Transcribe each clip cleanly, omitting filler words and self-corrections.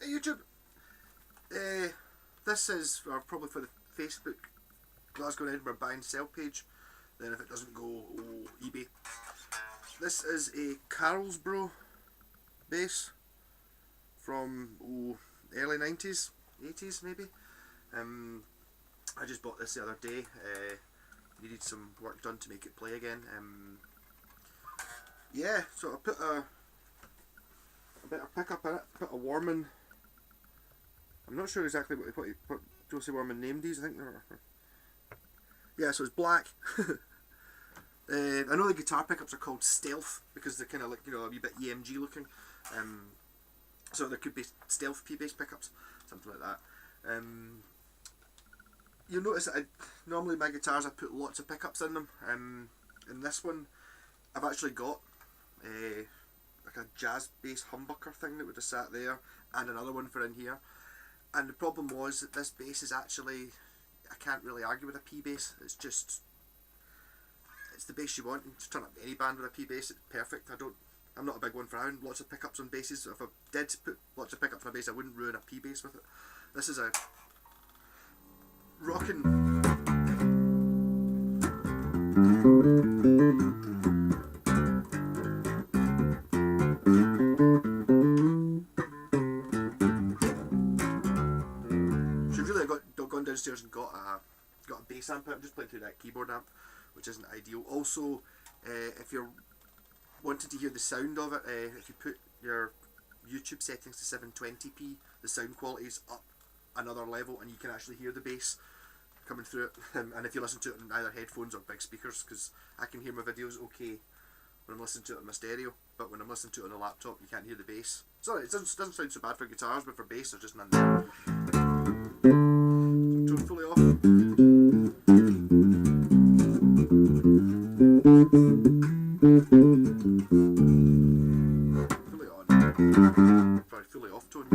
Hey YouTube, this is probably for the Facebook Glasgow and Edinburgh buy and sell page. Then if it doesn't go, eBay. This is a Carlsboro bass from early 90s, 80s maybe. I just bought this the other day. Needed some work done to make it play again. Yeah, so I put a bit of pickup in it, put a warman. I'm not sure exactly what Josie Warman named these. I think they're... Yeah, so it's black. I know the guitar pickups are called stealth because they're kind of like, you know, a wee bit EMG looking. So there could be stealth P-bass pickups, something like that. You'll notice that normally my guitars I put lots of pickups in them. In this one, I've actually got like a jazz bass humbucker thing that would have sat there, and another one for in here. And the problem was that this bass is actually, I can't really argue with a P bass. It's just, it's the bass you want. You just turn up any band with a P bass, it's perfect. I'm not a big one for having lots of pickups on basses. If I did put lots of pickups on a bass, I wouldn't ruin a P bass with it. This is a rockin'. Gone downstairs and got a bass amp. I'm just playing through that keyboard amp, which isn't ideal. Also, if you're wanting to hear the sound of it, if you put your YouTube settings to 720p, the sound quality is up another level, and you can actually hear the bass coming through it. And if you listen to it on either headphones or big speakers, because I can hear my videos okay when I'm listening to it on my stereo, but when I'm listening to it on a laptop, you can't hear the bass. Sorry, it doesn't sound so bad for guitars, but for bass, there's just none there. Turn fully off. Fully on. Sorry, fully off tone.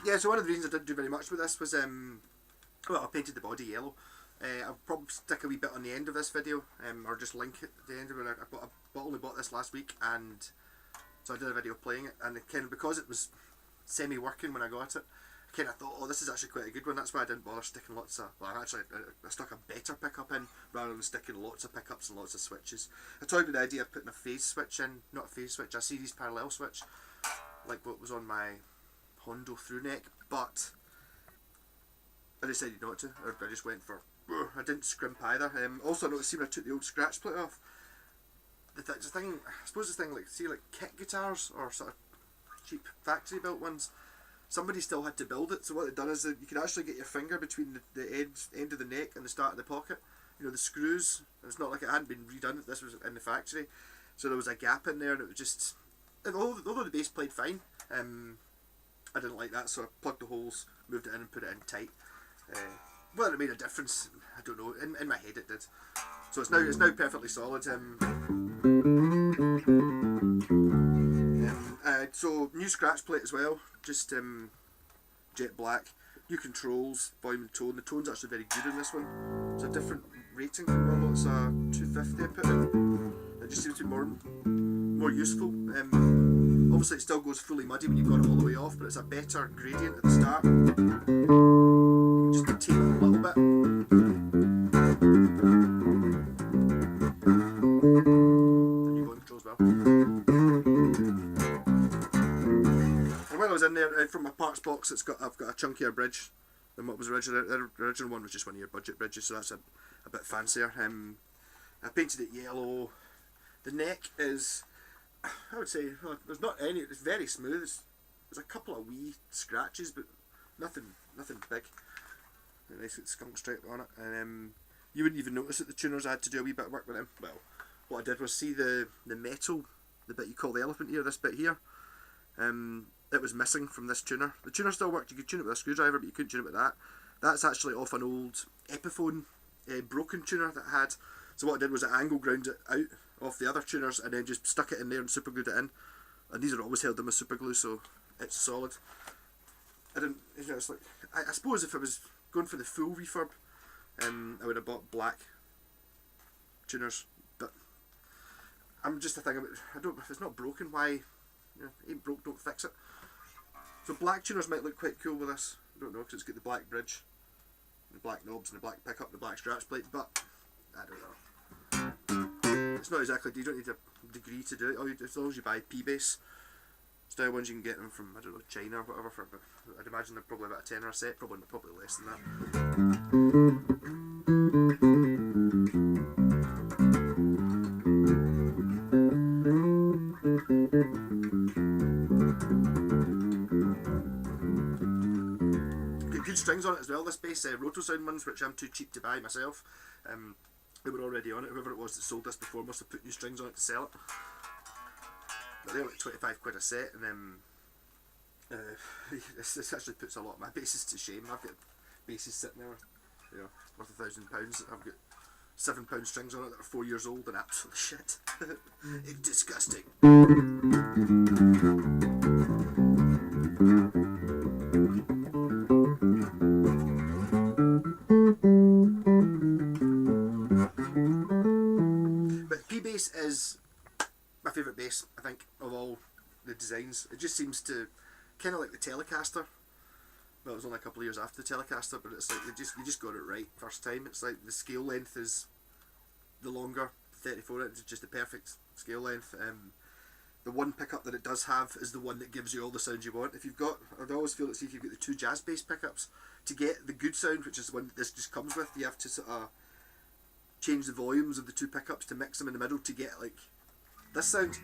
Yeah, so one of the reasons I didn't do very much with this was, well, I painted the body yellow. I'll probably stick a wee bit on the end of this video, or just link it at the end of it. I only bought this last week, and so I did a video playing it, and kind of because it was semi-working when I got it, I kind of thought, oh, this is actually quite a good one. That's why I didn't bother sticking lots of, well, actually, I stuck a better pickup in rather than sticking lots of pickups and lots of switches. I toyed with the idea of putting a phase switch in, not a phase switch, a series parallel switch, like what was on my Hondo through neck, but I decided not to. I just went for, I didn't scrimp either. Also, I noticed when I took the old scratch plate off, the thing, I suppose the thing, like, see, like kit guitars or sort of cheap factory built ones, somebody still had to build it. So what they've done is that you can actually get your finger between the end of the neck and the start of the pocket. You know, the screws, it's not like it hadn't been redone, this was in the factory. So there was a gap in there, and it was just, although the bass played fine, I didn't like that, so I plugged the holes, moved it in and put it in tight. Whether it made a difference, I don't know. In my head it did. So it's now perfectly solid. So new scratch plate as well, just jet black. New controls, volume and tone. The tone's actually very good in this one. It's a different rating from normal. It's a 250 I put in. It just seems to be more useful. Obviously it still goes fully muddy when you've got it all the way off, but it's a better gradient at the start. Just tame it a little bit. The new volume control as well. And while I was in there, from my parts box, I've got a chunkier bridge than what was original. The original one was just one of your budget bridges, so that's a bit fancier. I painted it yellow. The neck is, I would say, well, there's not any, it's very smooth. There's a couple of wee scratches, but nothing big. A nice skunk stripe on it, and you wouldn't even notice it. The tuners, I had to do a wee bit of work with them. Well, what I did was see the metal, the bit you call the elephant ear, this bit here. It was missing from this tuner. The tuner still worked. You could tune it with a screwdriver, but you couldn't tune it with that. That's actually off an old Epiphone broken tuner that I had. So what I did was I angle ground it out off the other tuners and then just stuck it in there and super glued it in. And these are always held in with super glue, so it's solid. I didn't, you know, it's like, I suppose if I was going for the full refurb, I would have bought black tuners. But I'm just a thing about, if it's not broken, why, you know, ain't broke, don't fix it. So black tuners might look quite cool with this. I don't know, because it's got the black bridge, the black knobs, and the black pickup, the black scratch plate, but I don't know. It's not exactly, you don't need a degree to do it. As long as you buy P-Bass style ones, you can get them from, I don't know, China or whatever, for, but I'd imagine they're probably about a tenner a set, probably less than that. Good strings on it as well, this bass, Roto Sound ones, which I'm too cheap to buy myself. They were already on it. Whoever it was that sold this before must have put new strings on it to sell it. But they're like 25 quid a set, and this actually puts a lot of my basses to shame. I've got basses sitting there, you know, worth £1,000. I've got £7 strings on it that are 4 years old and absolute shit. It's disgusting. But P-Bass is my favourite bass, I think, of all the designs. It just seems to, kind of like the Telecaster. Well, it was only a couple of years after the Telecaster, but it's like you just got it right first time. It's like the scale length is the longer 34 inch, just the perfect scale length. The one pickup that it does have is the one that gives you all the sounds you want. If you've got, I'd always feel that if you've got the two jazz bass pickups, to get the good sound, which is the one that this just comes with, you have to sort of change the volumes of the two pickups to mix them in the middle to get like this sound.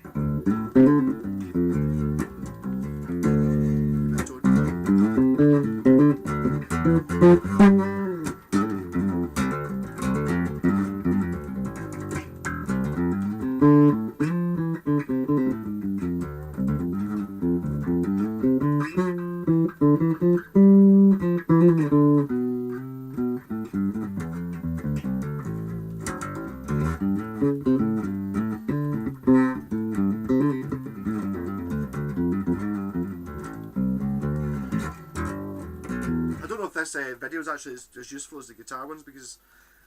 I don't know if this video is actually as useful as the guitar ones, because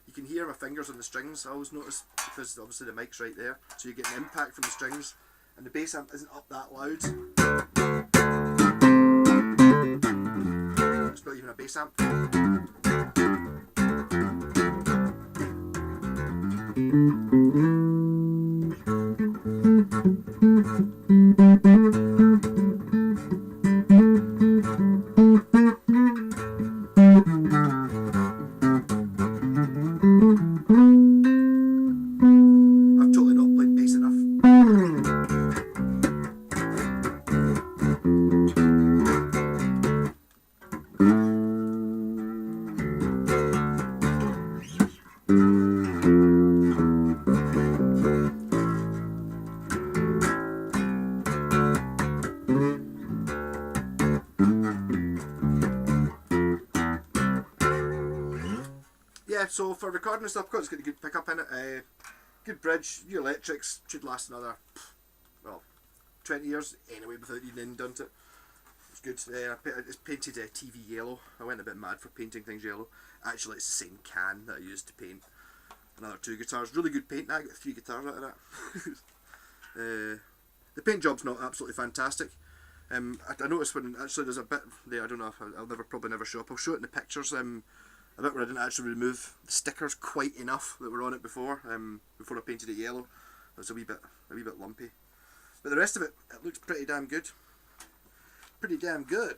you can hear my fingers on the strings. I always notice, because obviously the mic's right there, so you get an impact from the strings, and the bass amp isn't up that loud. It's not even a bass amp. I've totally not played bass enough. Yeah, so for recording and stuff, because it's got a good pickup in it, good bridge, new electrics, should last another, well, 20 years anyway without needing anything done to it. It's good. It's painted TV yellow. I went a bit mad for painting things yellow. Actually, it's the same can that I used to paint another two guitars. Really good paint. I got 3 guitars out of that. The paint job's not absolutely fantastic. I noticed when actually there's a bit there. I don't know if I'll probably never show up. I'll show it in the pictures. A bit where I didn't actually remove the stickers quite enough that were on it before. Before I painted it yellow, it was a wee bit lumpy. But the rest of it looks pretty damn good. Pretty damn good.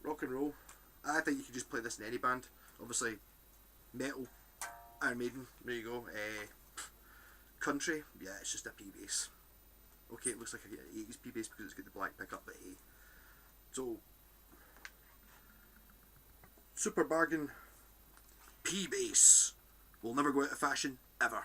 Rock and roll. I think you can just play this in any band. Obviously, metal, Iron Maiden. There you go. Country. Yeah, it's just a P-Bass. Okay, it looks like I get an 80s P-bass because it's got the black pickup, but hey. So, super bargain P-bass will never go out of fashion, ever.